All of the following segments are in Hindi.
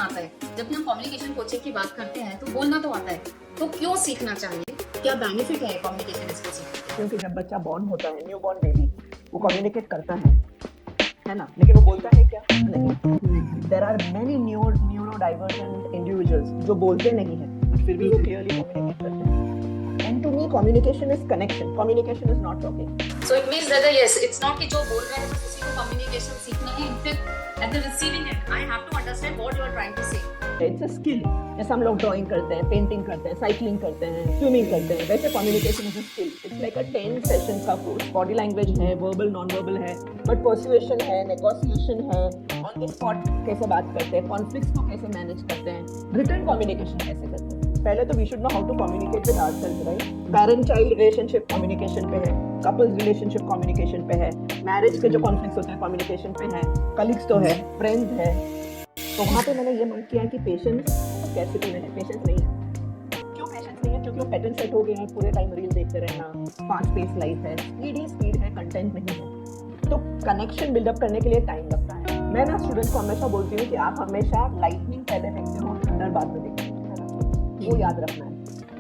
आता है। जब भी हम कम्युनिकेशन कोचिंग की बात करते हैं तो बोलना तो आता है, तो क्यों सीखना चाहिए? क्या बेनिफिट है कम्युनिकेशन स्किल्स सीखने के? क्योंकि जब बच्चा बॉर्न होता है, न्यू बॉर्न बेबी, वो कम्युनिकेट करता है ना, लेकिन वो बोलता है क्या? नहीं। There are many neurodivergent individuals जो बोलते नहीं है, फिर भी वो क्लियरली कम्युनिकेट करते हैं। And to me communication is connection, communication is not talking. So it means that yes, it's not कि जो बोल रहे हैं बस उसी को कम्युनिकेशन सीखना है. In fact, at the receiving end, I have to understand what you are trying to say. It's a skill. जैसे हम लोग ड्राइंग करते हैं, पेंटिंग करते हैं, साइकिलिंग करते हैं, स्विमिंग करते हैं, वैसे communication is a skill. It's like a 10 session का कोर्स. बॉडी लैंग्वेज है, वर्बल नॉन वर्बल है, बट पर्सुएशन है, नेगोशिएशन है, ऑन द स्पॉट कैसे बात करते हैं, कॉन्फ्लिक्ट्स को कैसे मैनेज करते हैं, रिटन कम्युनिकेशन कैसे करते हैं. पहले तो we should know how to communicate with ourselves, right? Parent child relationship communication पे है, कपल्स रिलेशनशिप कम्युनिकेशन पे है, मैरिज के जो कॉन्फ्लिक्ट्स होते हैं कम्युनिकेशन पे है, कलीग्स तो है, फ्रेंड्स है. तो वहाँ पे मैंने ये मार्क किया कि पेशेंस स्कैर्सिटी में है, पेशेंस नहीं है. क्यों पेशेंस नहीं है? क्योंकि वो पैटर्न सेट हो गए हैं, पूरे टाइम रील देखते रहना, फास्ट पेस लाइफ है, स्पीड है, कंटेंट नहीं है. तो कनेक्शन बिल्डअप करने के लिए टाइम लगता है. मैं ना स्टूडेंट्स को हमेशा बोलती हूँ कि आप हमेशा लाइटनिंग पहले देखते हो, थंडर बाद में देखते हो. वो याद रखना है.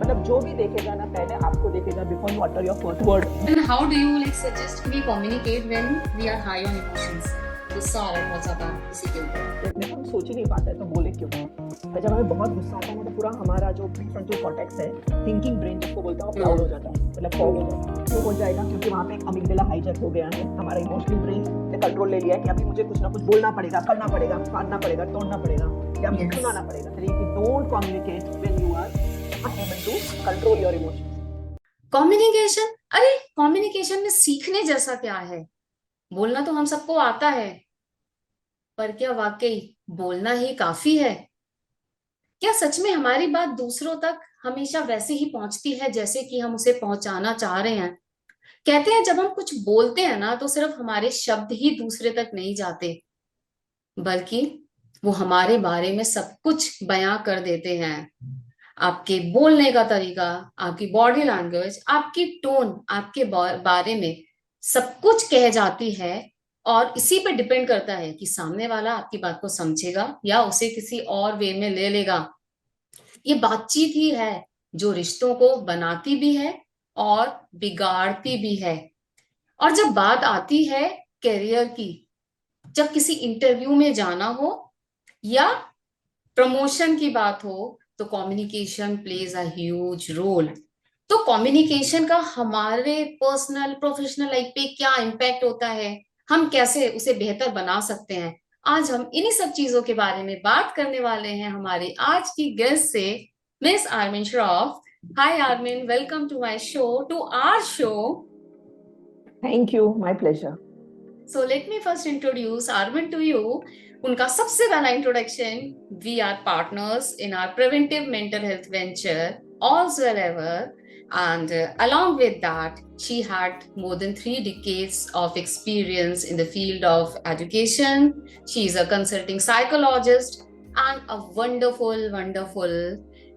मतलब जो भी देखेगा ना, पहले आपको देखेगा before you utter your first word. And how do you suggest we communicate when we are high on emotions? गुस्सा आ रहा है बहुत ज्यादा किसी के ऊपर. जब हम सोच ही नहीं पाता है तो बोले क्यों? और जब हमें बहुत गुस्सा आता है ना, तो पूरा हमारा जो प्रीफ्रंटल कॉर्टेक्स है, थिंकिंग ब्रेन जिसको बोलते हैं, वो क्लाउड हो जाता है, मतलब फॉग हो जाता है. क्यों हो जाएगा? क्योंकि वहाँ पे एक अमिगडाला हाईजैक हो गया है. हमारा इमोशनल ब्रेन ने कंट्रोल ले लिया है कि अभी मुझे कुछ ना कुछ बोलना पड़ेगा, करना पड़ेगा, फाड़ना पड़ेगा, तोड़ना पड़ेगा, या मुझे सुनाना पड़ेगा. तो you don't communicate when you are unable to control your emotions. Communication, अरे कम्युनिकेशन में सीखने जैसा क्या है? बोलना तो हम सबको आता है, पर क्या वाकई बोलना ही काफी है? क्या सच में हमारी बात दूसरों तक हमेशा वैसे ही पहुंचती है जैसे कि हम उसे पहुंचाना चाह रहे हैं? कहते हैं जब हम कुछ बोलते हैं ना, तो सिर्फ हमारे शब्द ही दूसरे तक नहीं जाते, बल्कि वो हमारे बारे में सब कुछ बयां कर देते हैं. आपके बोलने का तरीका, आपकी बॉडी लैंग्वेज, आपकी टोन आपके बारे में सब कुछ कह जाती है. और इसी पे डिपेंड करता है कि सामने वाला आपकी बात को समझेगा या उसे किसी और वे में ले लेगा. ये बातचीत ही है जो रिश्तों को बनाती भी है और बिगाड़ती भी है. और जब बात आती है करियर की, जब किसी इंटरव्यू में जाना हो या प्रमोशन की बात हो, तो communication plays a huge role. तो कम्युनिकेशन का हमारे पर्सनल प्रोफेशनल लाइफ पे क्या इम्पैक्ट होता है, हम कैसे उसे बेहतर बना सकते हैं, आज हम इन्हीं सब चीजों के बारे में बात करने वाले हैं हमारे आज की गेस्ट से, miss Armin Shroff. Hi Armin, welcome to my show, to our show. Thank you, my pleasure. So let me first introduce Arvind to you. उनका सबसे पहला introduction, we are partners in our preventive mental health venture All's Well Ever, and along with that she had more than 3 decades of experience in the field of education. She is a consulting psychologist and a wonderful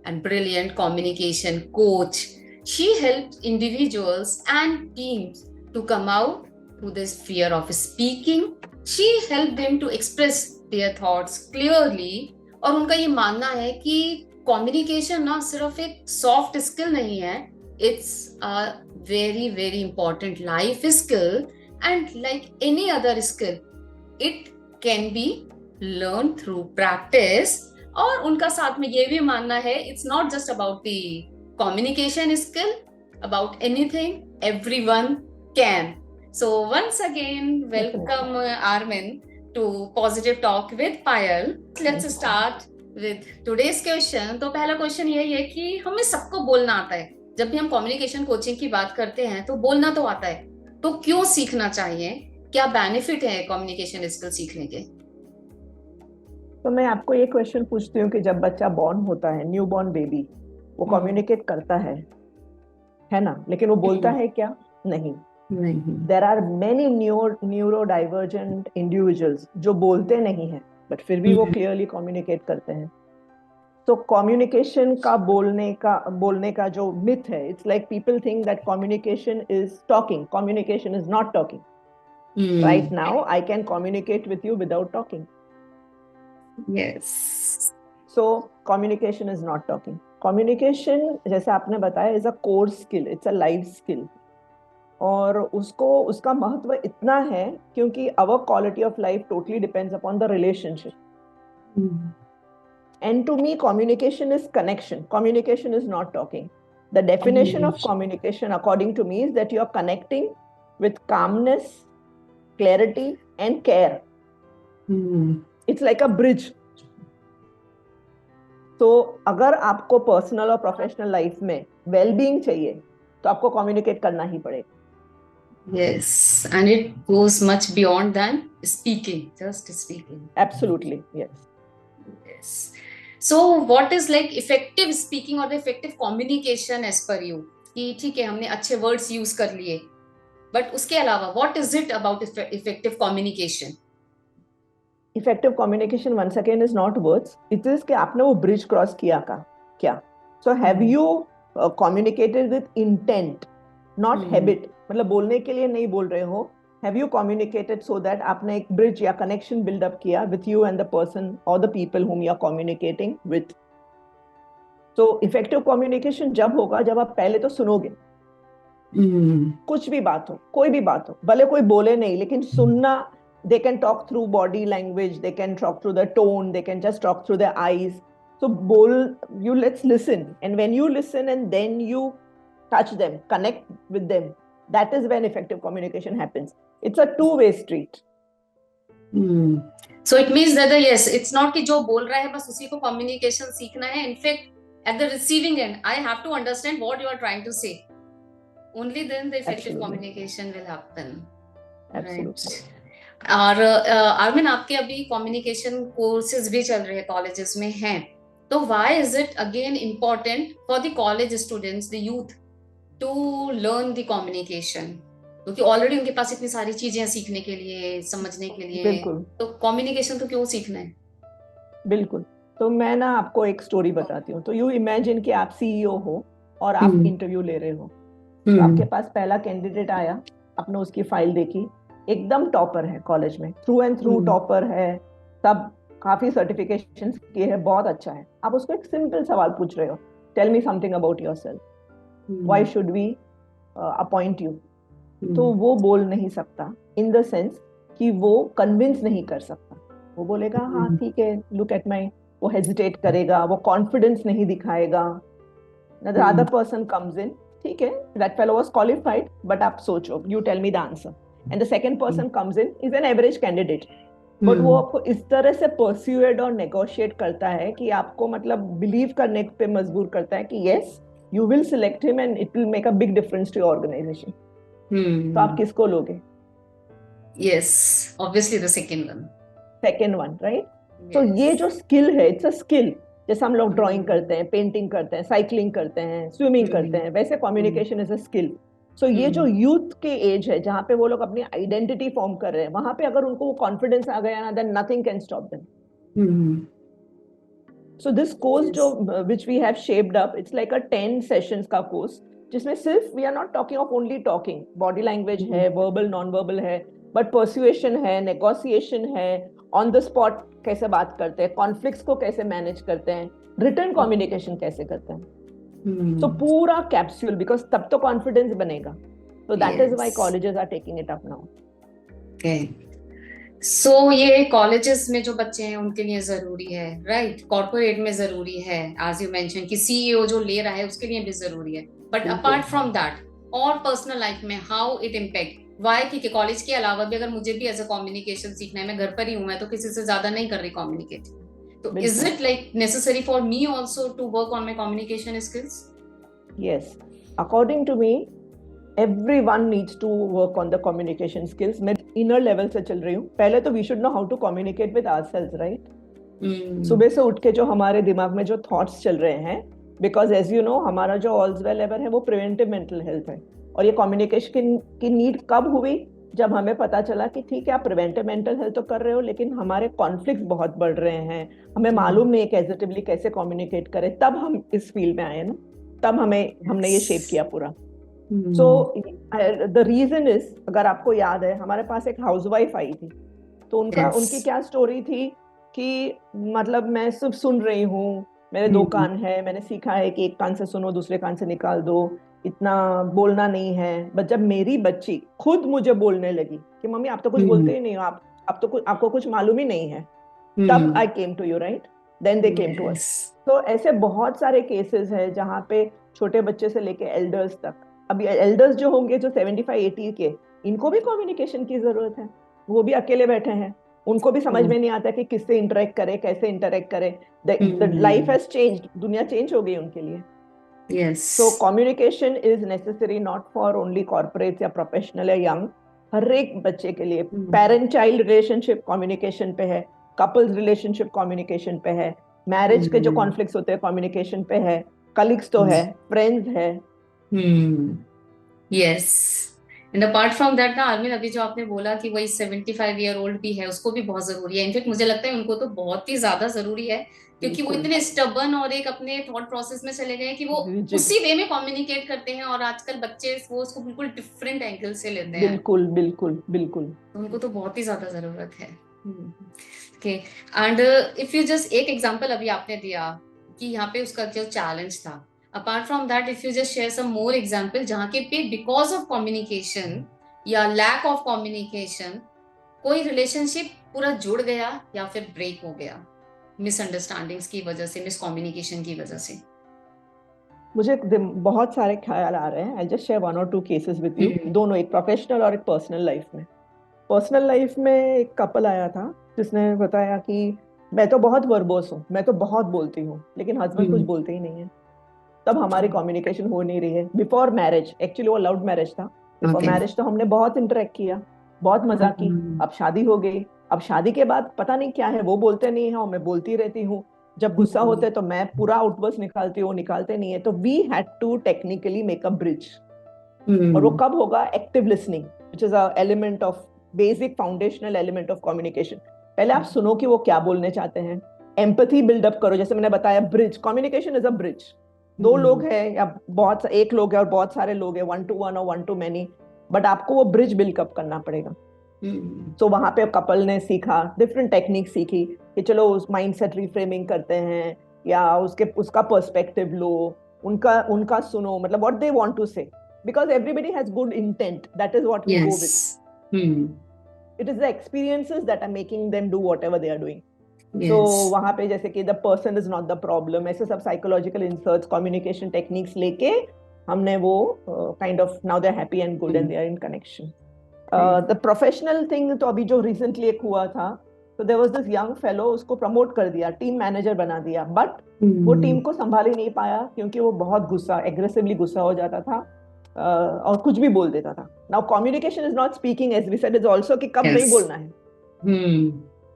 and brilliant communication coach. She helped individuals and teams to come out to this fear of speaking. She helped them to express their thoughts clearly. और उनका ये मानना है कि कम्युनिकेशन ना सिर्फ एक सॉफ्ट स्किल नहीं है, it's a very important life skill. And like any other skill, it can be learn through practice. और उनका साथ में ये भी मानना है, it's not just about the communication skill, about anything everyone can. So once again, welcome Armin to Positive Talk with Payal. Let's start with today's question. तो पहला क्वेश्चन यही है कि हमें सबको बोलना आता है. जब भी हम कम्युनिकेशन कोचिंग की बात करते हैं तो बोलना तो आता है, तो क्यों सीखना चाहिए? क्या बेनिफिट है कम्युनिकेशन स्किल सीखने के? तो मैं आपको ये क्वेश्चन पूछती हूँ कि जब बच्चा बॉर्न होता है, न्यू बॉर्न बेबी, वो कम्युनिकेट करता है ना, लेकिन वो बोलता है क्या? नहीं. There are many neuro divergent individuals जो बोलते नहीं है, बट फिर भी वो क्लियरली कम्युनिकेट करते हैं. तो कम्युनिकेशन का बोलने का जो मिथ है, it's like people think that communication is talking. Communication is not talking. Right now I can communicate with you without talking. Yes. So communication is not talking. Communication, जैसे आपने बताया, is a core skill. It's a life skill. और उसका महत्व इतना है क्योंकि our quality of life totally depends upon the relationship. And to me, communication is connection. Communication is not talking. The definition of communication, according to me, is that you are connecting with calmness, clarity, and care. It's like a bridge. तो अगर आपको पर्सनल और प्रोफेशनल लाइफ में वेलबीइंग चाहिए तो आपको कम्युनिकेट करना ही पड़ेगा. Yes, and it goes much beyond than speaking, just speaking. Absolutely, yes. Yes. So what is like effective speaking or the effective communication as per you? कि ठीक है हमने अच्छे words use कर लिए, but उसके अलावा what is it about effective communication? Effective communication once again is not words. It is कि आपने वो bridge cross किया क्या? So have you communicated with intent, not habit? मतलब बोलने के लिए नहीं बोल रहे हो. Have you communicated so that आपने एक bridge या connection build up किया with you and the person or the people whom you are communicating with? So effective communication जब होगा जब आप पहले तो सुनोगे. कुछ भी बात हो, कोई भी बात हो, भले कोई बोले नहीं, लेकिन सुनना. They can talk through body language, they can talk through the tone, they can just talk through their eyes. So let's listen. And when you listen and then you touch them, connect with them, that is when effective communication happens. It's a two-way street. So it means that yes, it's not कि जो बोल रहा है बस उसी को communication सीखना है. In fact, at the receiving end, I have to understand what you are trying to say. Only then the effective communication will happen. Absolutely. Right. और आर्मिन आपके अभी कम्युनिकेशन कोर्सेज भी चल रहे हैं कॉलेजेस में हैं, तो why is it again important for the college students, the youth, to learn the communication? क्योंकि ऑलरेडी उनके पास इतनी सारी चीजें सीखने के लिए, समझने के लिए. बिल्कुल. तो कम्युनिकेशन तो क्यों सीखना है? बिल्कुल. तो मैं ना आपको एक स्टोरी बताती हूँ. तो यू इमेजिन कि आप सीईओ हो और आप इंटरव्यू ले रहे हो. तो आपके पास पहला कैंडिडेट आया, आपने उसकी फाइल देखी, एकदम टॉपर है कॉलेज में, थ्रू एंड थ्रू टॉपर है, सब काफी सर्टिफिकेशंस किए हैं, बहुत अच्छा है. आप उसको एक सिंपल सवाल पूछ रहे हो, tell me something about yourself, why should we appoint you. तो वो बोल नहीं सकता, इन द सेंस कि वो कन्विंस नहीं कर सकता. वो बोलेगा हाँ ठीक है, लुक एट माई, वो हेजिटेट करेगा, वो कॉन्फिडेंस नहीं दिखाएगा. The other person comes in, ठीक है, that fellow was qualified, but आप सोचो, you tell me the answer. And the second person comes in is an average candidate, but वो आपको इस तरह से persuade और negotiate करता है कि आपको मतलब believe करने पे मजबूर करता है कि yes, you will select him and it will make a big difference to your organization. तो आप किसको लोगे? Yes, obviously the second one. Second one, right? तो ये जो skill है, it's a skill. जैसे हम लोग ड्राइंग करते हैं, पेंटिंग करते हैं, साइकिलिंग करते हैं, स्विमिंग करते हैं, वैसे कम्युनिकेशन इज अ स्किल. सो ये जो यूथ के एज है जहाँ पे वो लोग अपनी आइडेंटिटी फॉर्म कर रहे हैं, वहां पे अगर उनको वो कॉन्फिडेंस आ गया ना, then nothing can stop them. So this course जो which we have shaped up, it's like a 10 sessions का कोर्स, जिसमें सिर्फ we are not talking of only talking. Body language है, वर्बल नॉन वर्बल है, बट परसुएशन है, नेगोशिएशन है, ऑन द स्पॉट कैसे बात करते हैं, कॉन्फ्लिक्ट्स को कैसे मैनेज करते हैं, रिटर्न कम्युनिकेशन कैसे करते हैं. So पूरा कैप्सूल, बिकॉज तब तो कॉन्फिडेंस बनेगा. So that is why colleges are taking it up now. Okay. So ये colleges में जो बच्चे हैं उनके लिए जरूरी है, right? Corporate में जरूरी है, as you mentioned कि CEO जो ले रहा है उसके लिए भी जरूरी है. But apart from that, और personal life में how it impact? Why? ठीक है, कॉलेज के अलावा भी अगर मुझे भी एज अ कम्युनिकेशन सीखना है, मैं घर पर ही हूँ, मैं तो किसी से ज्यादा नहीं कर रही communicate. So is it like necessary for me also to work on my communication skills? Yes, according to me, everyone needs to work on the communication skills. मैं inner level से चल रही हूँ. पहले तो we should know how to communicate with ourselves, right? सुबह से उठ के जो हमारे दिमाग में जो thoughts चल रहे हैं, because as you know, हमारा जो All's Well Ever है वो preventive mental health है. और ये communication की need कब हुई? जब हमें पता चला कि ठीक है आप प्रिवेंटिव मेंटल हेल्थ तो कर रहे हो, लेकिन हमारे कॉन्फ्लिक्ट बहुत बढ़ रहे हैं, हमें मालूम नहीं है एग्जिटिवली कैसे कम्युनिकेट करें. तब हम इस फील्ड में आए ना, तब हमने ये शेप किया पूरा. सो द रीजन इज, अगर आपको याद है, हमारे पास एक हाउसवाइफ आई थी, तो उनकी क्या स्टोरी थी कि मतलब मैं सिर्फ सुन रही हूँ, मेरे दो कान है, मैंने सीखा है कि एक कान से सुनो दूसरे कान से निकाल दो, इतना बोलना नहीं है। बट जब मेरी बच्ची खुद मुझे बोलने लगी कि मम्मी आप तो कुछ बोलते ही नहीं हो, आप तो कुछ, आपको कुछ मालूम ही नहीं है, तब I came to you, right, then they came to us. तो ऐसे बहुत सारे केसेस है जहाँ पे छोटे बच्चे से लेके एल्डर्स तक, अभी एल्डर्स जो होंगे जो 75-80 के, इनको भी कम्युनिकेशन की जरूरत है। वो भी अकेले बैठे हैं, उनको भी समझ में नहीं आता कि किससे इंटरेक्ट करे, कैसे इंटरेक्ट करे। द लाइफ हैज चेंज्ड, दुनिया चेंज हो गई उनके लिए। Yes. So communication is necessary not for only corporate या प्रोफेशनल या यंग, हर एक बच्चे के लिए। पेरेंट चाइल्ड रिलेशनशिप कम्युनिकेशन पे है, कपल्स रिलेशनशिप कम्युनिकेशन पे है, मैरिज के जो कॉन्फ्लिक्ट्स होते हैं कम्युनिकेशन पे है, कलीग्स तो है, फ्रेंड्स है। Yes. And apart from that ना आर्मिन, अभी जो आपने बोला कि वही 75 ईयर ओल्ड भी है, उसको भी बहुत जरूरी है। इनफेक्ट मुझे लगता है उनको तो बहुत ही ज्यादा जरूरी है, क्योंकि वो इतने स्टबर्न और एक अपने थॉट प्रोसेस में चले गए हैं कि वो उसी वे में कम्युनिकेट करते हैं, और आजकल बच्चे वो उसको बिल्कुल डिफरेंट एंगल से लेते हैं। बिल्कुल बिल्कुल बिल्कुल। तो उनको तो बहुत ही ज्यादा जरूरत है। Okay. And if you just, एक एग्जांपल अभी आपने दिया कि यहाँ पे उसका जो चैलेंज था, apart from that if you just share some more example जहाँ के पे बिकॉज ऑफ कम्युनिकेशन या लैक ऑफ कम्युनिकेशन कोई रिलेशनशिप पूरा जुड़ गया या फिर ब्रेक हो गया, मिसअंडरस्टैंडिंग्स की वजह से, मिसकम्युनिकेशन की वजह से। मुझे बहुत सारे ख्याल आ रहे हैं, I just share 1 or 2 cases with you, दोनों, एक प्रोफेशनल और एक पर्सनल लाइफ में। पर्सनल लाइफ में एक कपल आया था जिसने बताया कि मैं तो बहुत वर्बोस हूँ, मैं तो बहुत बोलती हूँ, लेकिन हस्बैंड कुछ बोलते ही नहीं है। तब हमारी कम्युनिकेशन हो नहीं रही है। बिफोर मैरिज, एक्चुअली वो लव मैरिज था, बिफोर मैरिज तो हमने बहुत इंटरेक्ट किया, बहुत मजा की। अब शादी हो गई, अब शादी के बाद पता नहीं क्या है, वो बोलते नहीं है और मैं बोलती रहती हूँ। जब गुस्सा होते तो मैं पूरा आउटबर्स्ट निकालती हूँ, निकालते नहीं है। तो we had to technically make a bridge. और वो कब होगा? Active listening, which is a element of, basic foundational element of communication. पहले आप सुनो कि वो क्या बोलने चाहते हैं, एम्पैथी बिल्डअप करो। जैसे मैंने बताया, bridge, communication is a bridge. दो लोग हैं या बहुत, एक लोग है और बहुत सारे लोग हैं, 1 to 1 और 1 to many, बट आपको वो ब्रिज बिल्डअप करना पड़ेगा। तो वहां पे कपल ने सीखा, डिफरेंट टेक्निक सीखी कि चलो उस माइंडसेट रिफ्रेमिंग करते हैं, या उसका पर्सपेक्टिव लो, उनका सुनो, मतलब what they want to say, because everybody has good intent, that is what we go with. It is the experiences that are making them do whatever they are doing. तो वहां पे जैसे कि the person is not the problem, ऐसे सब साइकोलॉजिकल इंसर्ट्स, कम्युनिकेशन टेक्निक्स लेके हमने वो kind of, now they are happy and good and they are in connection. The professional thing तो अभी जो रिसेंटली एक हुआ था, तो there was this young fellow, उसको प्रमोट कर दिया, टीम मैनेजर बना दिया, बट वो टीम को संभाल ही नहीं पाया क्योंकि वो बहुत गुस्सा, एग्रेसिवली गुस्सा हो जाता था, और कुछ भी बोल देता था। Now communication is not speaking, as we said, is also कि कब नहीं बोलना है।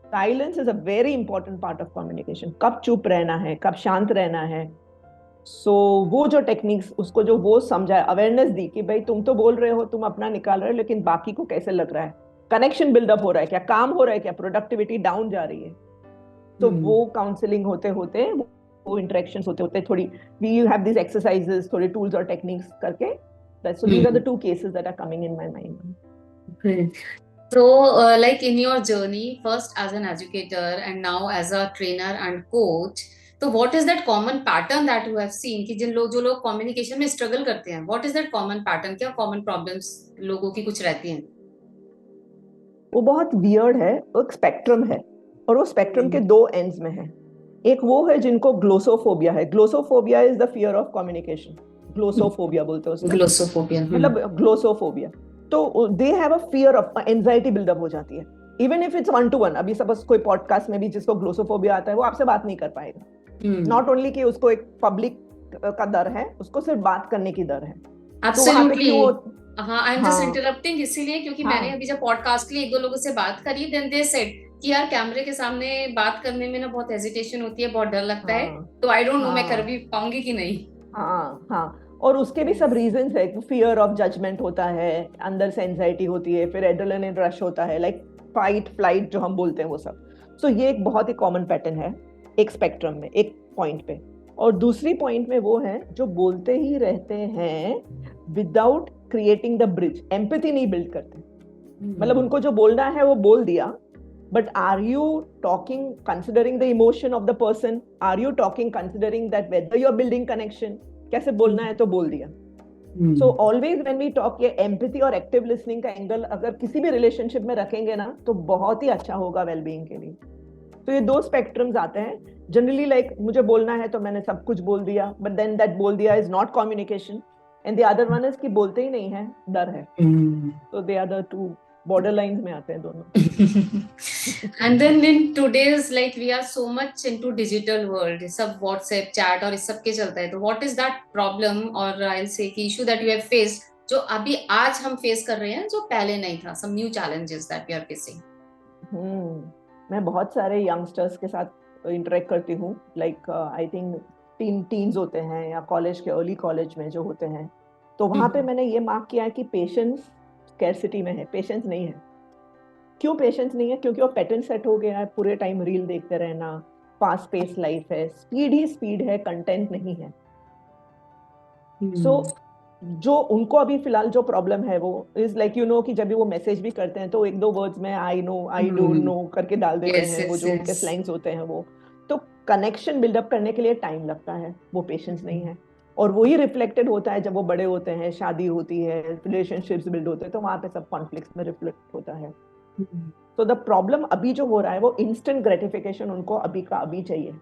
Silence is a very important part of communication. कब चुप रहना है, कब शांत रहना है। सो वो जो टेक्निक्स, उसको जो वो समझा, अवेयरनेस दी कि भाई तुम तो बोल रहे हो, तुम अपना निकाल रहे हो, लेकिन बाकी को कैसे लग रहा है, कनेक्शन बिल्डअप हो रहा है क्या, काम हो रहा है क्या, प्रोडक्टिविटी डाउन जा रही है। तो वो काउंसलिंग होते होते, वो इंटरेक्शंस होते होते, थोड़ी वी हैव दिस एक्सरसाइजेस, थोड़ी टूल्स और टेक्निक्स करके, so these are the 2 cases that are coming in my mind. Great. So, like in your journey, first as an educator and now as a trainer and coach, तो what is that common pattern that you have seen कि जो लोग communication में struggle करते हैं, what is that common pattern? क्या common problems लोगों की कुछ रहती हैं? वो बहुत वियर्ड है, वो एक स्पेक्ट्रम है, और वो स्पेक्ट्रम के 2 एंड्स में है। एक वो है जिनको ग्लोसोफोबिया है। Glossophobia is the fear of communication, glossophobia बोलते हैं उसको, ग्लोसोफोबिया, मतलब ग्लोसोफोबिया। तो they have a fear of, anxiety buildup हो जाती है, इवन इफ इट्स 1 to 1। अभी सपोज कोई पॉडकास्ट में भी जिसको ग्लोसोफोबिया आता है, वो आपसे बात नहीं कर पाएगा। नॉट ओनली कि उसको एक पब्लिक का डर है, उसको सिर्फ बात करने की डर है। Absolutely. हाँ, आई एम जस्ट इंटरप्टिंग इसीलिए क्योंकि मैंने अभी जब पॉडकास्ट के लिए 1-2 लोगों से बात करी, देन दे सेड कि यार कैमरे के सामने बात करने में ना बहुत हेजिटेशन होती है, बहुत डर लगता है, तो आई डोंट नो मैं कर भी पाऊंगी कि नहीं। हाँ, और उसके भी सब रीजंस है। फियर ऑफ जजमेंट होता है, अंदर से एंजाइटी होती है, फिर एड्रेनलिन रश होता है, लाइक फाइट फ्लाइट जो हम बोलते हैं, वो सब। सो ये एक बहुत ही कॉमन पैटर्न है एक स्पेक्ट्रम में, एक पॉइंट पे। और दूसरी पॉइंट में वो है जो बोलते ही रहते हैं without creating the bridge, empathy नहीं बिल्ड करते। मतलब उनको जो बोलना है वो बोल दिया, but are you talking considering the emotion of the person? Are you talking considering that whether you're building connection? कैसे बोलना है तो बोल दिया. So always when we talk ये empathy और active listening का एंगल अगर किसी भी रिलेशनशिप में रखेंगे ना तो बहुत ही अच्छा होगा वेलबींग के लिए. तो ये दो स्पेक्ट्रम्स आते हैं. जनरली लाइक मुझे बोलना है तो मैंने सब कुछ बोल दिया, बट देन दैट बोल दिया is not communication, and the other one is कि बोलते ही नहीं है, डर है. तो they are the two borderlines में आते हैं दोनों. And then in today's like we are so much into digital world, सब WhatsApp chat और इस सब के चलता है. तो what is that problem or I'll say कि issue that you have faced जो अभी आज हम फेस कर रहे हैं जो पहले नहीं था, some new challenges that we are facing? मैं बहुत सारे यंगस्टर्स के साथ इंटरेक्ट करती हूँ. लाइक आई थिंक टीन्स होते हैं या कॉलेज के अर्ली कॉलेज में जो होते हैं, तो वहाँ पे मैंने ये मार्क किया है कि पेशेंस स्कैर्सिटी में है, पेशेंस नहीं है. क्यों पेशेंस नहीं है? क्योंकि वो पैटर्न सेट हो गया है, पूरे टाइम रील देखते रहना, फास्ट पेस लाइफ है, स्पीड ही स्पीड है, कंटेंट नहीं है. सो जो उनको अभी फिलहाल जो प्रॉब्लम है वो इज लाइक यू नो कि जब भी वो मैसेज भी करते हैं तो एक दो वर्ड्स में I know I don't know करके डाल देते हैं. वो जो उनके स्लैंग्स होते हैं वो, तो कनेक्शन बिल्डअप करने के लिए टाइम लगता है, वो पेशेंस नहीं है. और वही रिफ्लेक्टेड होता है जब वो बड़े होते हैं, शादी होती है, रिलेशनशिप्स बिल्ड होते हैं, तो वहां पे सब कॉन्फ्लिक्ट्स में रिफ्लेक्ट होता है. तो द प्रॉब्लम अभी जो हो रहा है वो इंस्टेंट ग्रेटिफिकेशन उनको अभी का अभी चाहिए.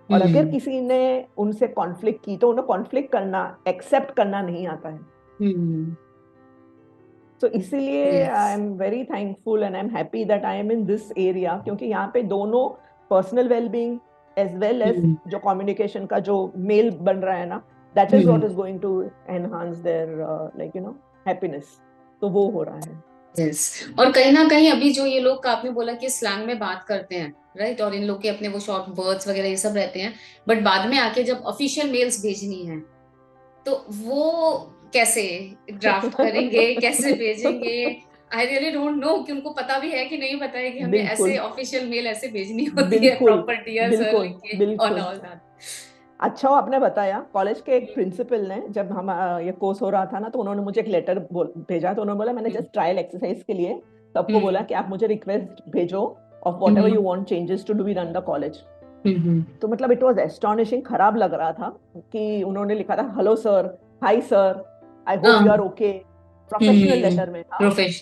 और अगर किसी ने उनसे कॉन्फ्लिक्ट की तो उन्हें कॉन्फ्लिक्ट करना, एक्सेप्ट करना नहीं आता है. तो इसीलिए I am very thankful and I am happy that I am in this area, क्योंकि यहाँ पे दोनों personal wellbeing as well as जो कम्युनिकेशन का जो मेल बन रहा है ना, that is what is going to enhance their like you know happiness. तो वो हो रहा है. Yes. और कहीं ना कहीं अभी जो ये लोग आपने बोला कि स्लैंग में बात करते हैं, राइट, और इन लोग के अपने वो शॉर्ट वर्ड्स वगैरह ये सब रहते हैं, बट बाद में आके जब ऑफिशियल मेल्स भेजनी है तो वो कैसे ड्राफ्ट करेंगे, कैसे भेजेंगे? आई रियली डोंट नो कि उनको पता भी है कि नहीं पता है कि हमें ऐसे ऑफिशियल मेल ऐसे भेजनी होती है, प्रॉपर डियर सर लिख के और ऑल दैट. अच्छा, आपने बताया कॉलेज के एक प्रिंसिपल ने जब हम ये कोर्स हो रहा था ना, तो उन्होंने मुझे एक लेटर भेजा. तो उन्होंने बोला, मैंने जस्ट ट्रायल एक्सरसाइज के लिए सबको बोला कि आप मुझे रिक्वेस्ट भेजो of whatever you want changes to be done the college. तो मतलब इट वाज एस्टोनिशिंग, खराब लग रहा था कि उन्होंने लिखा था hello sir, hi sir, I hope you are okay, professional letter में था.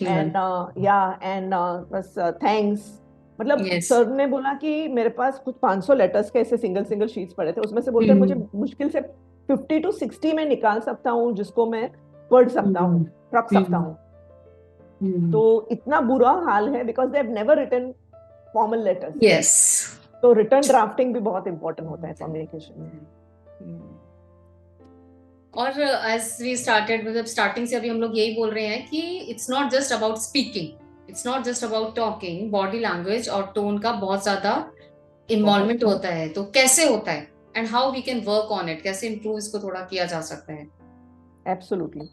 एंड या एंड बस थैंक्स. मतलब सर ने बोला कि मेरे पास कुछ 500 लेटर्स के ऐसे सिंगल शीट्स पड़े थे, उसमें से बोलते हैं मुझे मुश्किल से 50 to 60 में निकाल सकता हूँ जिसको मैं पढ़ सकता हूँ, रख सकता हूँ. तो इतना बुरा हाल है because they have never written formal letters. Yes. तो रिटर्न ड्राफ्टिंग भी बहुत इंपॉर्टेंट होता है कम्युनिकेशन में. और एज वी स्टार्टेड, मतलब स्टार्टिंग से अभी हम लोग यही बोल रहे हैं कि it's not just about speaking, it's not just about talking, body language और टोन का बहुत ज्यादा इन्वॉल्वमेंट होता है. तो कैसे होता है and how we can work on it, कैसे इंप्रूव इसको थोड़ा किया जा सकता है? एब्सोल्युटली.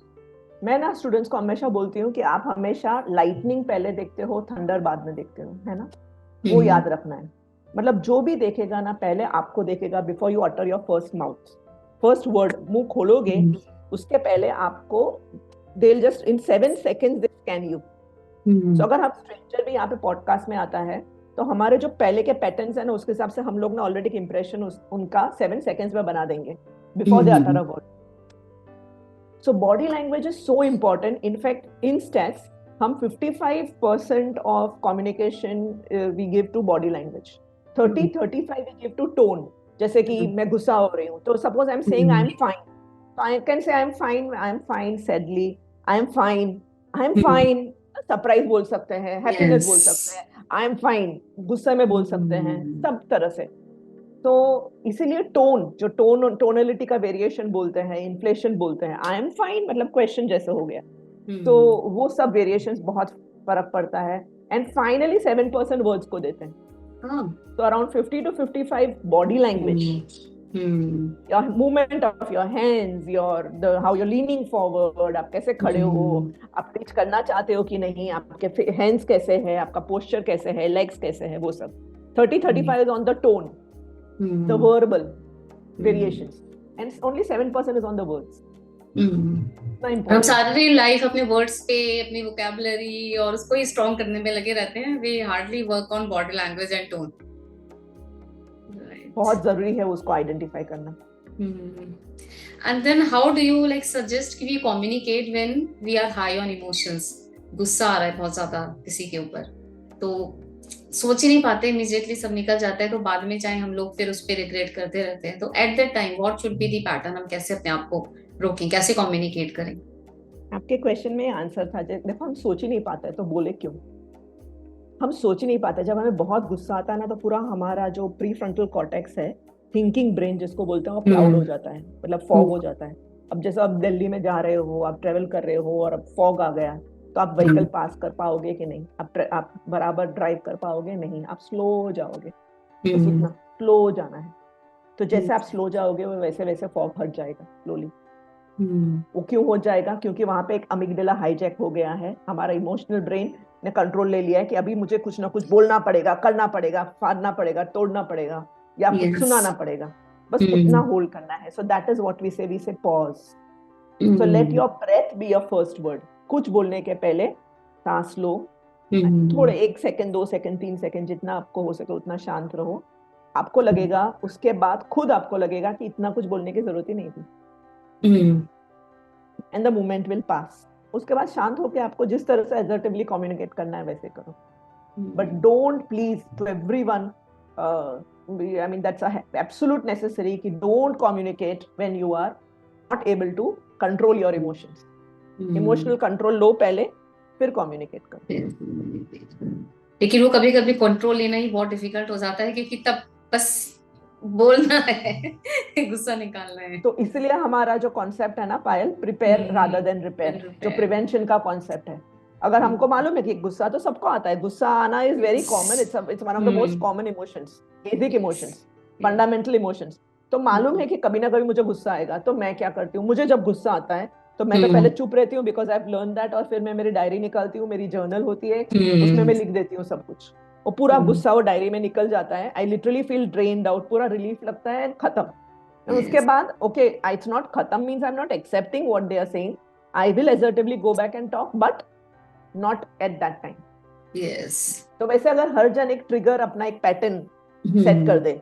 मैं ना स्टूडेंट्स को हमेशा बोलती हूँ कि आप हमेशा लाइटनिंग पहले देखते हो, थंडर बाद में देखते हो, है ना. वो याद रखना है. मतलब जो भी देखेगा ना पहले आपको देखेगा before you utter your first word. मुंह खोलोगे उसके पहले आपको they will just in 7 seconds they scan you. तो अगर हम स्ट्रेंजर भी यहाँ पे पॉडकास्ट में आता है तो हमारे जो पहले के पैटर्न्स है ना, उसके हिसाब से हम लोग ना ऑलरेडी एक इंप्रेशन उनका 7 seconds में बना देंगे before they utter a word. So body language is so important. In fact in stats हम 55% of communication we give to body language, 30-35 we give to tone. जैसे कि मैं गुस्सा हो रही हूँ तो suppose I am saying I am fine, I can say I am fine sadly, I am fine. Surprise बोल सकते हैं, हैप्पीनेस बोल सकते हैं, आई एम फाइन, गुस्से में बोल सकते हैं, सब तरह से. तो इसीलिए टोन, जो टोनलिटी का वेरिएशन बोलते हैं, इन्फ्लेशन बोलते हैं, आई एम फाइन मतलब क्वेश्चन जैसे हो गया. तो वो सब वेरिएशंस बहुत फर्क पड़ता है. एंड फाइनली 7% वर्ड्स को देते हैं. तो around 50 to 55 body language, your movement of your hands, how you're leaning forward, आप कैसे खड़े हो, आप पिच करना चाहते हो कि नहीं, आपके hands कैसे है, आपका posture कैसे है, legs कैसे है, वो सब. 30-35 is on the tone, the verbal variations, and only 7% is on the words. इतना हम इम्पोर्टेंट है। सारी लाइफ अपने वर्ड्स पे, अपनी वोकेबलरी और उसको ही स्ट्रॉन्ग करने में लगे रहते हैं, we hardly work on body language and tone, right? बहुत जरूरी है उसको आइडेंटिफाई करना। And then how do you like suggest कि we communicate when we are high on emotions? गुस्सा आ रहा है बहुत ज्यादा किसी के ऊपर, तो सोच ही नहीं पाते, इमीडिएटली सब निकल जाता है, तो बाद में चाहे हम लोग फिर उस पर रिग्रेट करते रहते हैं, तो eight that time what should be the pattern? हम कैसे अपने आप को रोकें, कैसे कम्युनिकेट करें? आपके क्वेश्चन में आंसर था, देखो हम सोच ही नहीं पाते तो बोले क्यों? हम सोच ही नहीं पाते। जब हमें बहुत गुस्सा आता है ना, तो पूरा हमारा जो प्री फ्रंटल कॉर्टेक्स है, थिंकिंग ब्रेन जिसको बोलते हैं, वो क्लाउड हो जाता है, मतलब फॉग हो जाता है। अब जैसे आप दिल्ली में जा रहे हो, आप ट्रेवल कर रहे हो और अब फॉग आ गया, तो आप व्हीकल पास कर पाओगे कि नहीं? आप बराबर ड्राइव कर पाओगे? नहीं, आप स्लो जाओगे। तो सीखना स्लो जाना है। तो जैसे आप स्लो जाओगे, वो वैसे वैसे फॉग हट जाएगा स्लोली। वो क्यों हो जाएगा? क्योंकि वहां पे एक अमिगडाला हाईजैक हो गया है, हमारा इमोशनल ब्रेन ने कंट्रोल ले लिया है कि अभी मुझे कुछ ना कुछ बोलना पड़ेगा, करना पड़ेगा, फाड़ना पड़ेगा, तोड़ना पड़ेगा, या कुछ Yes. सुनाना पड़ेगा। बस उतना हम्म होल्ड करना है। So that is what we say pause. So let hmm your breath be your first word. कुछ बोलने के पहले सांस लो, हम्म थोड़े 1 सेकंड, 2 सेकंड, 3 सेकंड, जितना आपको हो सके उतना शांत रहो। आपको लगेगा उसके बाद, खुद आपको लगेगा कि इतना कुछ बोलने की जरूरत ही नहीं थी, hmm and the moment will pass. उसके बाद शांत होकर आपको जिस तरह से असर्टिवली कम्युनिकेट करना है वैसे करो। But don't please to everyone, I mean that's a absolute necessary कि don't communicate when you are not able to control your emotions. Emotional control लो पहले, फिर communicate करो। लेकिन वो कभी कभी कंट्रोल लेना ही बहुत डिफिकल्ट हो जाता है, क्योंकि तब बस बोलना है, गुस्सा निकालना है। तो इसलिए हमारा जो कॉन्सेप्ट है ना पायल, प्रिपेयर रादर देन रिपेयर, जो रिपेयर। प्रिवेंशन का कॉन्सेप्ट है। अगर हमको मालूम है कि गुस्सा तो सबको आता है, गुस्सा आना is very common, it's one of the most common emotions, basic emotions, fundamental emotions. तो मालूम है कि कभी ना कभी मुझे गुस्सा आएगा, तो मैं क्या करती हूँ? मुझे जब गुस्सा आता है तो मैं तो पहले चुप रहती हूँ, because I have learn that, और फिर मैं मेरी डायरी निकालती हूँ, मेरी जर्नल होती है, उसमें मैं लिख देती हूँ सब कुछ। वो पूरा गुस्सा वो डायरी में निकल जाता है। I literally feel drained out, पूरा रिलीफ लगता है, खत्म। And उसके बाद ओके, इट्स नॉट खत्म means I am not accepting what they are saying, I will assertively go back and talk, but not at that time. Yes. तो वैसे अगर हर जन एक ट्रिगर, अपना एक पैटर्न सेट कर दे,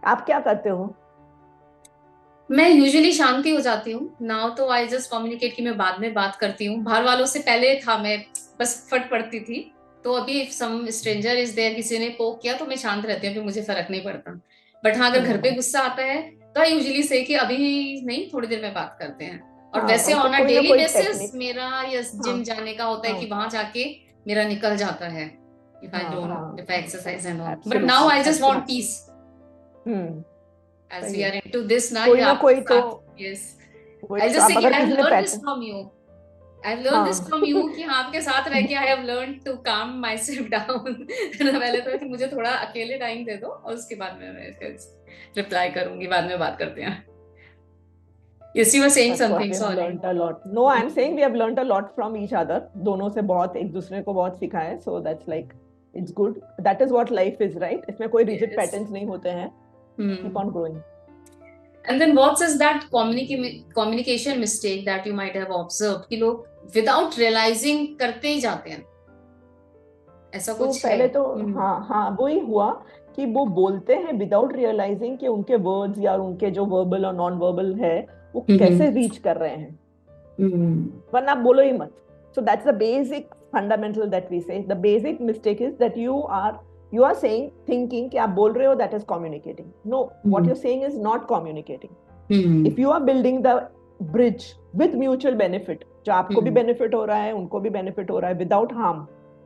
आप क्या करते हो? मैं यूजुअली शांति हो जाती हूँ नाउ, तो आई जस्ट कम्युनिकेट कि मैं बाद में बात करती हूँ। बाहर वालों से पहले था मैं बस फट पड़ती थी, तो अभी if some stranger is there, किसी ने पोक किया, तो मैं शांत रहती हूँ, फिर मुझे फर्क नहीं पड़ता। बट हाँ, अगर घर पे गुस्सा आता है तो आई यूजुअली से कि अभी नहीं, थोड़ी देर में बात करते हैं। और हाँ, वैसे तो ऑन अ कोई ना डेली कोई बेसिस टेक्निक। मेरा या हाँ जिम जाने का होता है हाँ कि वहां जाके मेरा निकल जाता है, हाँ हाँ if I exercise and all. But now absolutely I just want absolutely. Peace, as सही we है। are into this now, कोई ये ना आपके कोई तो, साथ। yes, वही I'll तो, just आप say कि अगर I have किसी ने learned this pattern, from you. I've learned this हाँ from you कि हाँ, आपके साथ रह के I have learned to calm myself down. ना पहले तो कि मुझे थोड़ा अकेले टाइम दे दो, और उसके बाद में मैं फिर रिप्लाई करूंगी, बाद में बात करते हैं। Yes, you were saying That's what something, we have sorry. learned a lot. No, I'm saying we have learned a lot from each other. दोनों से बहुत, एक दूसरे को बहुत सीखा है. So that's like, it's good. That is what life is, right? इसमें कोई rigid Yes. patterns नहीं होते हैं. Keep on growing. And then what is that communication mistake that you might have observed कि लोग without realizing करते ही जाते हैं, ऐसा तो कुछ है? पहले तो हाँ हाँ, वो ही हुआ कि वो बोलते हैं विदाउट रियलाइजिंग कि उनके वर्ड्स या उनके जो वर्बल और नॉन वर्बल है, वो कैसे रीच कर रहे हैं, वरना आप बोलो ही मत. So that's the basic fundamental that we say. The basic mistake is that you are saying, thinking कि आप बोल रहे हो, that is communicating. No, what you're saying is not communicating. If you are building the bridge with mutual benefit, जो आपको भी benefit हो रहा है, उनको भी benefit हो रहा है, without harm,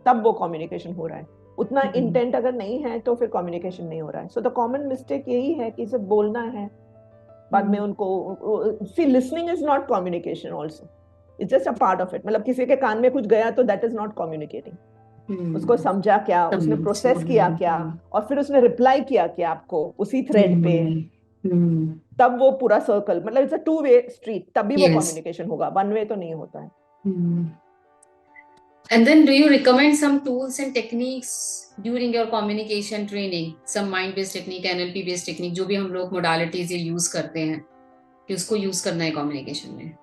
तब वो communication हो रहा है. उतना intent अगर नहीं है तो फिर communication नहीं हो रहा है. So the common mistake यही है कि सिर्फ बोलना है, बाद में उनको, see, listening is not communication also. It's just a part of it. मतलब किसी के कान में कुछ गया तो that is not communicating. उसको समझा क्या, उसने प्रोसेस किया क्या, और फिर उसने रिप्लाई किया क्या आपको उसी थ्रेड पे, तब वो पूरा सर्कल, मतलब it's a two way street, तभी वो कम्युनिकेशन होगा, वन वे तो नहीं होता है. And then do you recommend some tools and techniques during your communication training? Some mind based technique, NLP based technique, जो भी हम लोग modalities ये use करते हैं, कि उसको यूज करना है कम्युनिकेशन में?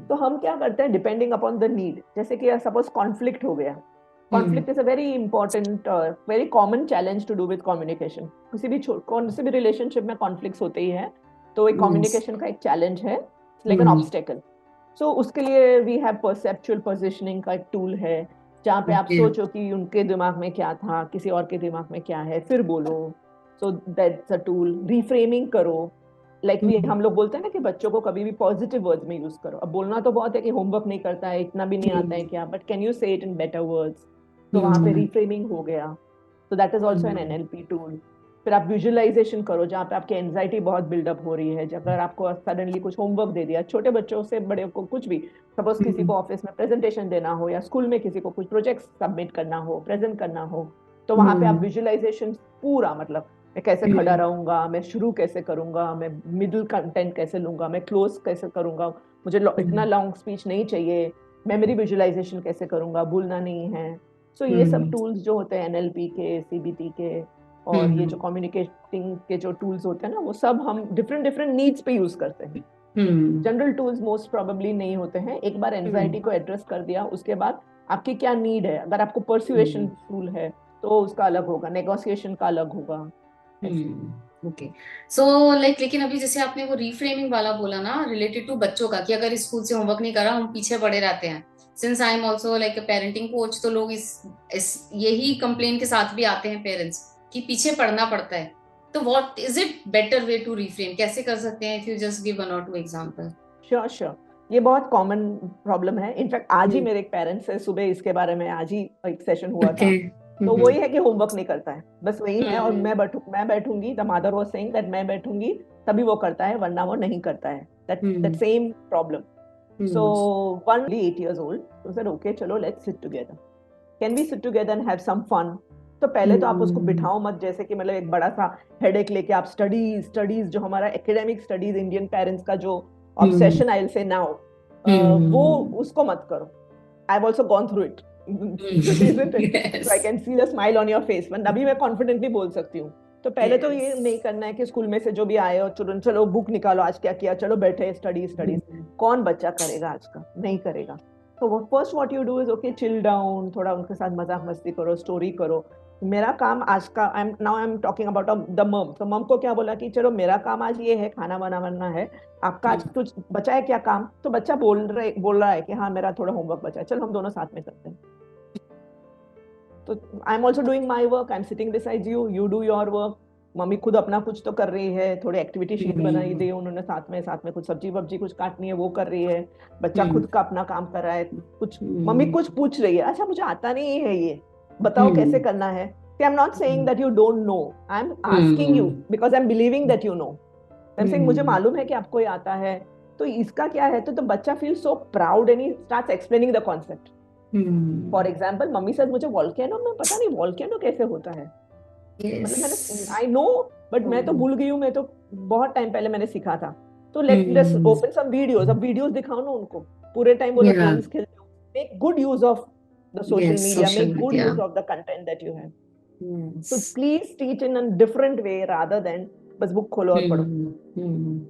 तो हम क्या करते हैं, डिपेंडिंग अपॉन द नीड, जैसे कि सपोज कॉन्फ्लिक्ट हो गया, conflict is a very important, very common challenge to do with communication. कौन से भी रिलेशनशिप में कॉन्फ्लिक्ट्स होते ही है, तो एक Yes. कम्युनिकेशन का एक चैलेंज है, लाइक एन Hmm. ऑब्स्टेकल। सो उसके लिए वी हैव परसेप्चुअल पोजिशनिंग का एक टूल है, जहाँ पे आप Okay. सोचो कि उनके दिमाग में क्या था, किसी और के दिमाग में क्या है, फिर बोलो। So that's a tool. Reframing करो, लाइक हम Hmm. लोग बोलते हैं ना कि बच्चों को कभी भी पॉजिटिव वर्ड्स में यूज करो। अब बोलना तो बहुत है कि होमवर्क नहीं करता है, इतना भी नहीं आता है Hmm. क्या, बट कैन यू से इट इन बेटर वर्ड्स। तो वहां पे Hmm. रिफ्रेमिंग हो गया। तो that is also an Hmm. NLP tool. फिर आप विजुअलाइजेशन करो, जहाँ पे आपकी एंजाइटी बहुत बिल्डअप हो रही है। अगर आपको सडनली कुछ होमवर्क दे दिया, छोटे बच्चों से बड़े को कुछ भी, सपोज किसी को Hmm. ऑफिस में प्रेजेंटेशन देना हो, या स्कूल में किसी को कुछ प्रोजेक्ट सबमिट करना हो, प्रेजेंट करना हो, तो वहां पे आप Hmm. विजुअलाइजेशन पूरा, मतलब मैं कैसे खड़ा Hmm. रहूंगा, मैं शुरू कैसे करूंगा, मैं मिडिल कंटेंट कैसे लूंगा, मैं क्लोज कैसे करूंगा, मुझे इतना Hmm. लॉन्ग स्पीच नहीं चाहिए, मेमोरी विजुअलाइजेशन कैसे करूंगा, भूलना नहीं है। सो ये सब Hmm. टूल्स जो होते हैं एनएलपी के, सीबीटी के, और ये जो Hmm. कम्युनिकेटिंग के जो टूल्स होते हैं ना, वो सब हम डिफरेंट डिफरेंट नीड्स पे यूज करते हैं। Hmm. General tools most probably नहीं होते हैं। एक बार एंजाइटी Hmm. को एड्रेस कर दिया, उसके बाद आपकी क्या नीड है। अगर आपको परसुएशन Hmm. टूल है तो उसका अलग होगा, नेगोशिएशन का अलग होगा, ऐसे। ओके। सो लाइक, लेकिन अभी जैसे आपने वो रीफ्रेमिंग वाला बोला ना, रिलेटेड टू बच्चों का, कि अगर स्कूल से होमवर्क नहीं करा, हम पीछे पड़े रहते हैं। Since I am also like a parenting coach, तो लोग इस यही कंप्लेन के साथ भी आते हैं पेरेंट्स, कि पीछे पढ़ना पड़ता है। तो what is it better way to reframe, कैसे कर सकते हैं? If you just give one और टू एग्जांपल। Sure sure. ये बहुत कॉमन प्रॉब्लम है। इनफैक्ट आज ही हम्म। मेरे एक पेरेंट्स से सुबह इसके बारे में आज ही एक सेशन हुआ ओके। था। तो वही है कि होमवर्क नहीं करता है, बस वही है। और हम्म। मैं बैठूंगी, the mother was saying that मैं बैठूंगी तभी वो करता है, वरना वो नहीं करता है। That hmm. Same problem. So hmm. One 8 years old, so said okay चलो let's sit together, can we sit together and have some fun. तो पहले तो आप उसको हम्म। बिठाओ मत, जैसे कि मतलब एक बड़ा सा हेडेक लेके आप स्टडीज स्टडीज, जो हमारा एकेडमिक स्टडीज इंडियन पेरेंट्स का जो हम्म। Obsession, I will say now, वो हम्म। उसको मत करो। I have also gone through it, isn't it? So I yes. Can see the smile on your face. अभी मैं कॉन्फिडेंटली बोल सकती हूँ। तो पहले तो ये नहीं करना है कि स्कूल में से जो भी आए और चलो चलो बुक निकालो, आज क्या किया, चलो बैठे स्टडीज स्टडीज। कौन बच्चा करेगा आज का, नहीं करेगा। तो वो first what you do is okay, chill down, थोड़ा उनके साथ मजाक मस्ती करो, स्टोरी करो। मेरा काम आज का, I am talking about the मम। तो मम को क्या बोला कि चलो मेरा काम आज ये है, खाना बनाना है, आपका आज कुछ बचा है क्या काम? तो बच्चा बोल रहा है कि हाँ मेरा थोड़ा होमवर्क बचा है, चलो हम दोनों साथ में करते हैं। तो I am also doing my work, I am sitting beside you, you do your work. Mummy खुद अपना कुछ तो कर रही है, थोड़ी एक्टिविटी शीट बनाई दी उन्होंने, साथ में कुछ सब्जी वब्जी कुछ काटनी है वो कर रही है। बच्चा खुद का अपना काम कर रहा है। कुछ मम्मी कुछ पूछ रही है, अच्छा मुझे आता नहीं है ये, बताओ कैसे करना है। आई am not saying that you don't know, I am asking you because I am believing that you know. I am saying मुझे मालूम है कि आपको ये आता है। तो इसका क्या है, तो बच्चा feel so proud and he starts explaining the concept. For example, mummy से मुझे वॉल्केनो में पता नहीं वॉल्केनो कैसे होता है, मतलब मैंने आई नो, बट मैं तो भूल गई हूँ, मैं तो बहुत टाइम पहले मैंने सीखा था। तो लेट्स ओपन सम वीडियोस, अब वीडियोस दिखाओ ना उनको। पूरे टाइम वो लोग Yeah. गेम्स खेलते हो, make good use of the social Yes, media, social make good use media. Of the content that you have. तो Yes. Please teach in a different way rather than बस बुक खोलो और पढ़ो। Hmm.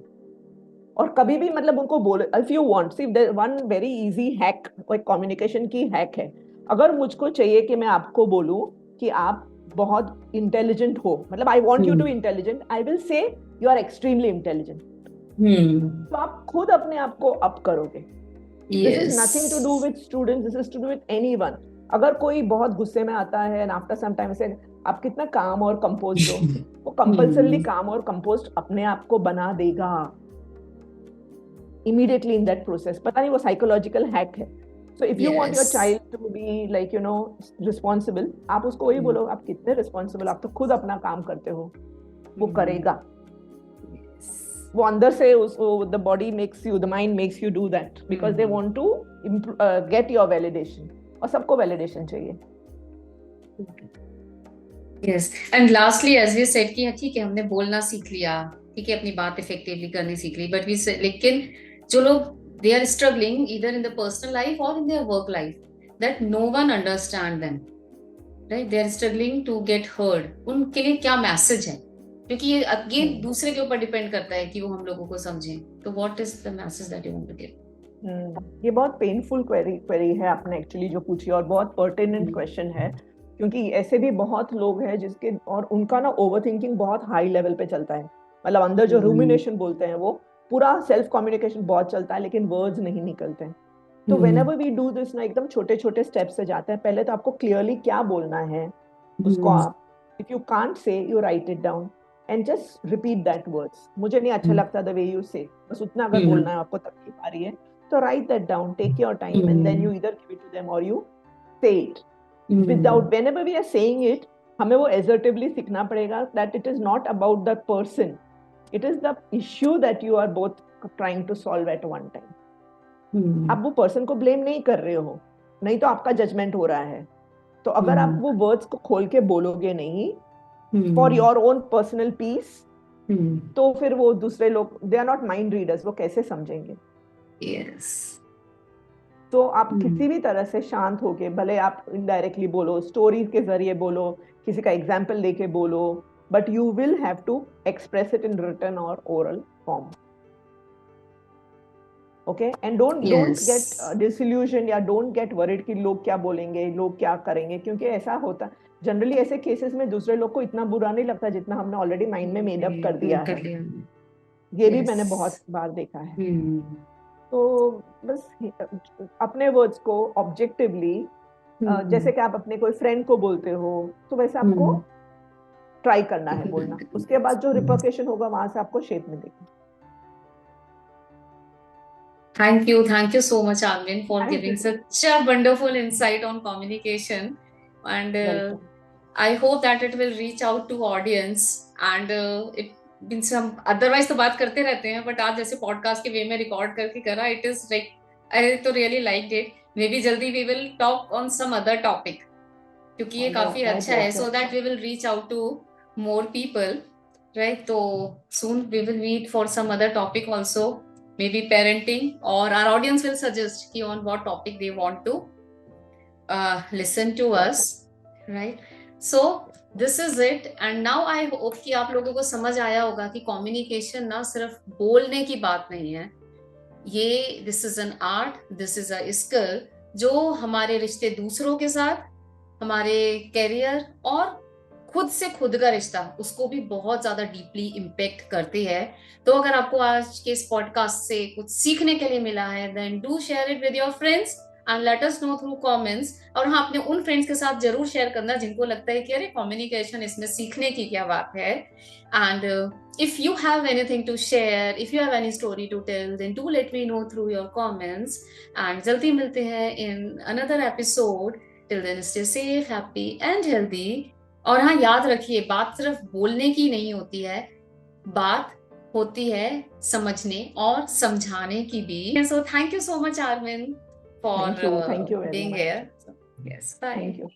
और कभी भी मतलब उनको बोलो, if you want, see one very easy hack, कोई कम्युनिकेशन की हैक है। अगर मुझको चाहिए कि मैं आपको बोलूं कि आप बहुत इंटेलिजेंट हो, मतलब I want you to Hmm. Intelligent, I will say you are extremely intelligent. Hmm. तो आप खुद अपने आप को अप करोगे। This is nothing to do Yes. With students, this is to do with anyone. अगर कोई बहुत गुस्से में आता है एंड आफ्टर सम टाइम से आप कितना काम और कंपोज्ड हो, वो कंपल्सरली Hmm. काम और कंपोज्ड अपने आप को बना देगा immediately in that process. पता नहीं वो psychological hack है। So if you want your Yes. child to be like you know responsible, आप उसको वही Hmm. बोलो, आप कितने responsible, आप तो खुद अपना काम करते हो, वो Hmm. करेगा। Yes. वो अंदर से उसको, the body makes you, the mind makes you do that because they Hmm. want to get your validation। और सबको validation चाहिए। Yes, and lastly as we said कि ठीक है हमने बोलना सीख लिया, ठीक है अपनी बात इफेक्टिवली करनी सीख ली, बट वी लेकिन जो लोग they are struggling either in the personal life और in their work life, that no one understand them, right? They are struggling to get heard, उनके लिए क्या मैसेज है? क्योंकि ये अगेन दूसरे के ऊपर डिपेंड करता है कि वो हम लोगों को समझें। तो what is the message that you want to give? ये बहुत पेनफुल क्वेरी है आपने एक्चुअली जो पूछी, और बहुत पर्टिनेंट क्वेश्चन है, क्योंकि ऐसे भी बहुत लोग हैं जिसके, और उनका ना ओवर थिंकिंग बहुत हाई लेवल पे चलता है, मतलब अंदर जो रूमिनेशन बोलते हैं वो पूरा सेल्फ कम्युनिकेशन बहुत चलता है, लेकिन वर्ड्स नहीं निकलते हैं। तो whenever we do this ना, एकदम छोटे छोटे स्टेप से जाते हैं। पहले तो आपको क्लियरली क्या बोलना है उसको आप, if you can't say, you right it down and just repeat that words. मुझे नहीं अच्छा लगता द वे यू से, बस उतना अगर बोलना है, आपको तकलीफ आ रही है तो write that down, take your time, and then you either give it to them or you say it without, whenever we are saying it, हमें वो assertively सीखना पड़ेगा that it is not about the person, it is the issue that you are both trying to solve at one time. आप वो person को blame नहीं कर रहे हो, नहीं तो आपका judgment हो रहा है। तो अगर आप वो words को खोल के बोलोगे नहीं for your own personal peace, तो फिर वो दूसरे लोग, they are not mind readers, वो कैसे समझेंगे? Yes. तो आप किसी भी तरह से शांत होके, भले आप इनडायरेक्टली बोलो, स्टोरीज के जरिए बोलो, किसी का एग्जाम्पल लेके बोलो, but you will have to express it in written और oral form. Okay, and don't get disillusion या डोंट गेट वरिड कि लोग क्या बोलेंगे, लोग क्या करेंगे, क्योंकि ऐसा होता जनरली ऐसे केसेस में दूसरे लोग को इतना बुरा नहीं लगता जितना हमने ऑलरेडी माइंड में मेड अप कर दिया है। ये भी मैंने बहुत बार देखा है। तो बस अपने वर्ड्स को ऑब्जेक्टिवली, जैसे कि आप अपने कोई फ्रेंड को बोलते हो, तो वैसे आपको ट्राई करना है बोलना। उसके बाद जो रिपरकेशन होगा वहां से आपको शेप मिलेगी। Thank you so much, Arvind, for giving such a wonderful insight on communication, and I hope that it will reach out to audience, and it means हम otherwise तो बात करते रहते हैं, but आज जैसे podcast के वे में record करके करा, it is like I तो really liked it. Maybe जल्दी we will talk on some other topic, क्योंकि ये काफी अच्छा है, so that we will reach out to more people, right? तो soon we will meet for some other topic also, maybe parenting, or our audience will suggest कि on what topic they want to listen to us, right? So this is it, and now I hope कि आप लोगों को समझ आया होगा कि communication ना सिर्फ बोलने की बात नहीं है, ये this is an art, this is a skill जो हमारे रिश्ते दूसरों के साथ, हमारे कैरियर और खुद से खुद का रिश्ता, उसको भी बहुत ज्यादा डीपली इम्पैक्ट करती है। तो अगर आपको आज के इस पॉडकास्ट से कुछ सीखने के लिए मिला है, then do share it with your friends and let us know through comments. और हाँ, अपने उन फ्रेंड्स के साथ जरूर शेयर करना जिनको लगता है कि अरे कम्युनिकेशन, इसमें सीखने की क्या बात है। And if you have anything to share, if you have any story to tell, then do let me know through your comments, and जल्दी मिलते हैं in another episode. Till then, stay safe, happy and healthy. और हाँ, याद रखिए, बात सिर्फ बोलने की नहीं होती है, बात होती है समझने और समझाने की भी। So thank you so much, Arvind, for thank you very being much. here. So, yes, bye. Thank you.